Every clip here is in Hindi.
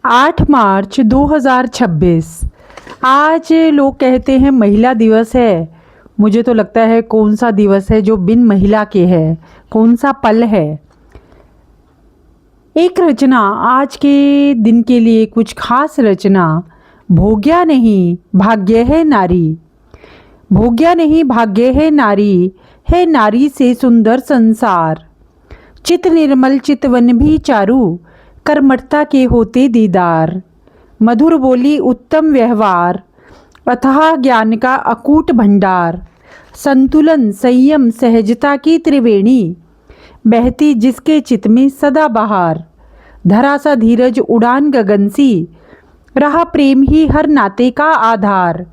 8 मार्च 2026। आज लोग कहते हैं महिला दिवस है। मुझे तो लगता है कौन सा दिवस है जो बिन महिला के है, कौन सा पल है। एक रचना आज के दिन के लिए, कुछ खास रचना। भोग्या नहीं भाग्य है नारी। भोग्या नहीं भाग्य है नारी से सुंदर संसार। चित निर्मल चितवन भी चारू, कर्मठता के होते दीदार। मधुर बोली उत्तम व्यवहार, अथाह ज्ञान का अकूट भंडार। संतुलन संयम सहजता की त्रिवेणी, बहती जिसके चित में सदा बहार। धरा सा धीरज उड़ान गगन सी, रहा प्रेम ही हर नाते का आधार।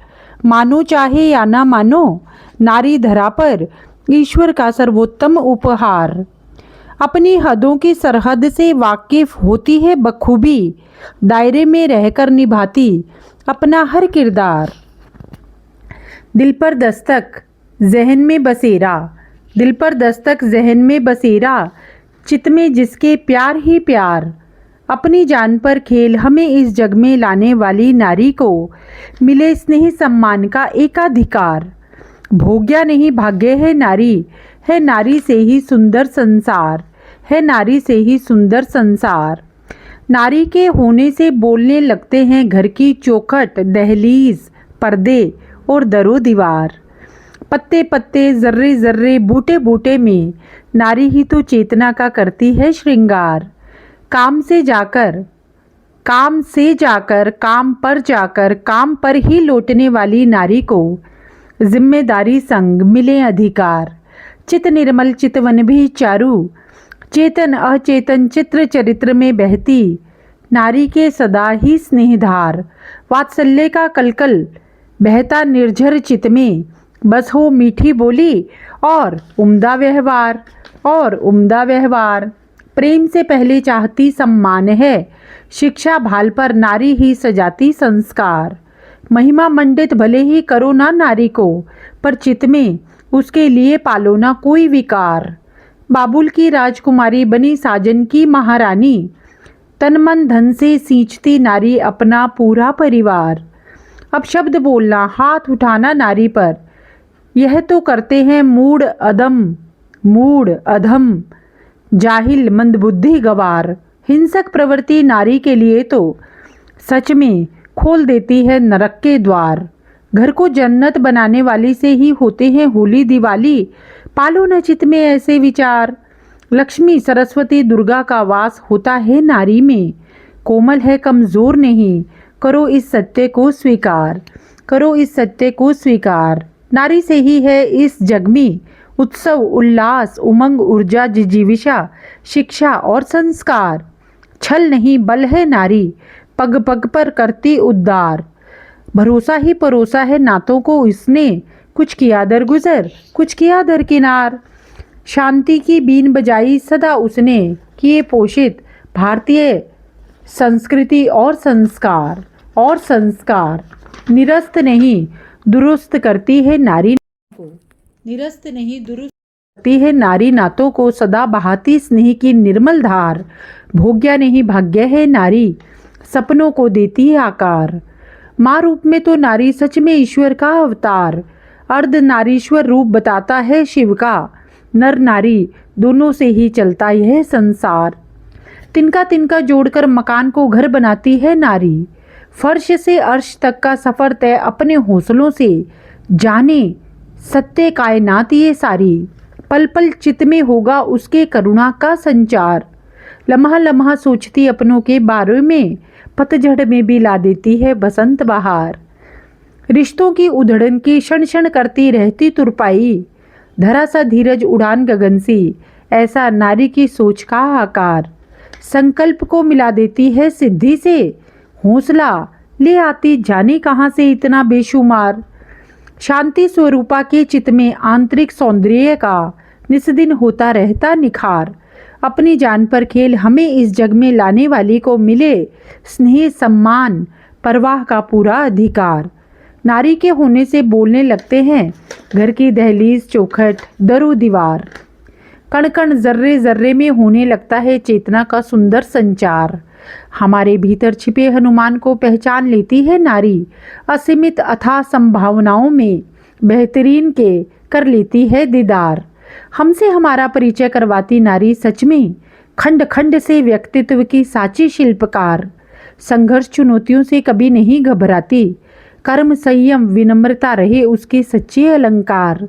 मानो चाहे या ना मानो, नारी धरा पर ईश्वर का सर्वोत्तम उपहार। अपनी हदों की सरहद से वाकिफ होती है बखूबी, दायरे में रहकर निभाती अपना हर किरदार। दिल पर दस्तक जहन में बसेरा, दिल पर दस्तक जहन में बसेरा। चित में जिसके प्यार ही प्यार। अपनी जान पर खेल हमें इस जग में लाने वाली नारी को मिले स्नेह सम्मान का एकाधिकार। भोग्या नहीं भाग्य है नारी से ही सुंदर संसार। है नारी से ही सुंदर संसार। नारी के होने से बोलने लगते हैं घर की चौखट, दहलीज, पर्दे और दरो दीवार। पत्ते पत्ते जर्रे जर्रे बूटे बूटे में नारी ही तो चेतना का करती है श्रृंगार। काम से जाकर काम पर ही लौटने वाली नारी को जिम्मेदारी संग मिले अधिकार। चित निर्मल चितवन भी चारू, चेतन अचेतन चित्र चरित्र में बहती नारी के सदा ही स्नेहधार। वात्सल्य का कलकल बहता निर्झर चित में, बस हो मीठी बोली और उम्दा व्यवहार। प्रेम से पहले चाहती सम्मान है, शिक्षा भाल पर नारी ही सजाती संस्कार। महिमा मंडित भले ही करो ना नारी को, पर चित में उसके लिए पालो ना कोई विकार। बाबुल की राजकुमारी बनी साजन की महारानी, तन मन धन से सींचती नारी अपना पूरा परिवार। अब शब्द बोलना हाथ उठाना नारी पर, यह तो करते हैं मूढ़ अधम जाहिल मंदबुद्धि गवार। हिंसक प्रवृत्ति नारी के लिए तो सच में खोल देती है नरक के द्वार। घर को जन्नत बनाने वाली से ही होते हैं होली दिवाली। पालो न चित में ऐसे विचार। लक्ष्मी सरस्वती दुर्गा का वास होता है नारी में। कोमल है कमजोर नहीं, करो इस सत्य को स्वीकार। नारी से ही है इस जग में उत्सव उल्लास उमंग ऊर्जा जिजीविषा शिक्षा और संस्कार। छल नहीं बल है नारी, पग पग पर करती उद्धार। भरोसा ही परोसा है नातों को इसने, कुछ किया दरगुजर कुछ किया दरकिनार। शांति की बीन बजाई सदा उसने, किए पोषित भारतीय संस्कृति और संस्कार। निरस्त नहीं दुरुस्त करती है नारी को, नारी नातों को सदा बहाती स्नेह की निर्मल धार। भोग्या नहीं भाग्य है नारी, सपनों को देती है आकार। माँ रूप में तो नारी सच में ईश्वर का अवतार। अर्ध नारीश्वर रूप बताता है शिव का, नर नारी दोनों से ही चलता यह संसार। तिनका तिनका जोड़कर मकान को घर बनाती है नारी। फर्श से अर्श तक का सफर तय अपने हौसलों से, जाने सत्य कायनात ये सारी। पल पल चित में होगा उसके करुणा का संचार। लम्हा लम्हा सोचती अपनों के बारे में, पतझड़ में भी ला देती है बसंत बहार। रिश्तों की उधड़न की क्षण क्षण करती रहती तुरपाई। धरा सा धीरज उड़ान गगन सी, ऐसा नारी की सोच का आकार। संकल्प को मिला देती है सिद्धि से, हौसला ले आती जाने कहाँ से इतना बेशुमार। शांति स्वरूपा के चित में आंतरिक सौंदर्य का निस्दिन होता रहता निखार। अपनी जान पर खेल हमें इस जग में लाने वाली को मिले स्नेह सम्मान परवाह का पूरा अधिकार। नारी के होने से बोलने लगते हैं घर की दहलीज चौखट दरो दीवार। कण कण जर्रे जर्रे में होने लगता है चेतना का सुंदर संचार। हमारे भीतर छिपे हनुमान को पहचान लेती है नारी। असीमित अथाह संभावनाओं में बेहतरीन के कर लेती है दीदार। हमसे हमारा परिचय करवाती नारी सच में खंड खंड से व्यक्तित्व की साची शिल्पकार। संघर्ष चुनौतियों से कभी नहीं घबराती। कर्म संयम विनम्रता रहे उसके सच्चे अलंकार।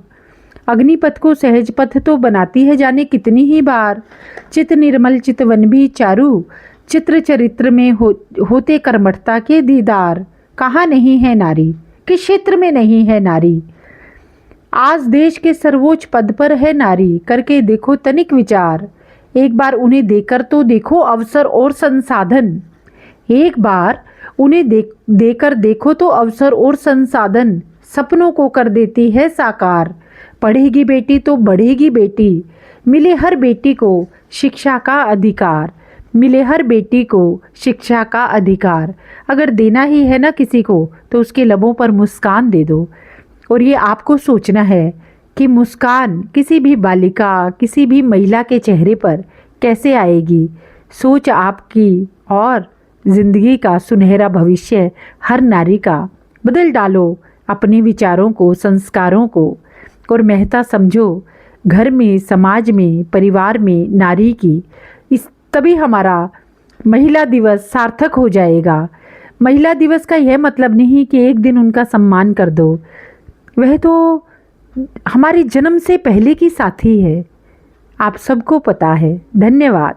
अग्निपथ को सहज पथ तो बनाती है जाने कितनी ही बार। चित निर्मल चितवन भी चारु, चित्र चरित्र में होते कर्मठता के दीदार। कहाँ नहीं है नारी, किस क्षेत्र में नहीं है नारी। आज देश के सर्वोच्च पद पर है नारी, करके देखो तनिक विचार। एक बार उन्हें देकर तो देखो अवसर और संसाधन। एक बार उन्हें देकर देखो तो अवसर और संसाधन। सपनों को कर देती है साकार। पढ़ेगी बेटी तो बढ़ेगी बेटी, मिले हर बेटी को शिक्षा का अधिकार। मिले हर बेटी को शिक्षा का अधिकार। अगर देना ही है ना किसी को तो उसके लबों पर मुस्कान दे दो। और ये आपको सोचना है कि मुस्कान किसी भी बालिका, किसी भी महिला के चेहरे पर कैसे आएगी। सोच आपकी और जिंदगी का सुनहरा भविष्य हर नारी का। बदल डालो अपने विचारों को, संस्कारों को, और महत्ता समझो घर में, समाज में, परिवार में नारी की। इस तभी हमारा महिला दिवस सार्थक हो जाएगा। महिला दिवस का यह मतलब नहीं कि एक दिन उनका सम्मान कर दो, वह तो हमारी जन्म से पहले की साथी है। आप सबको पता है। धन्यवाद।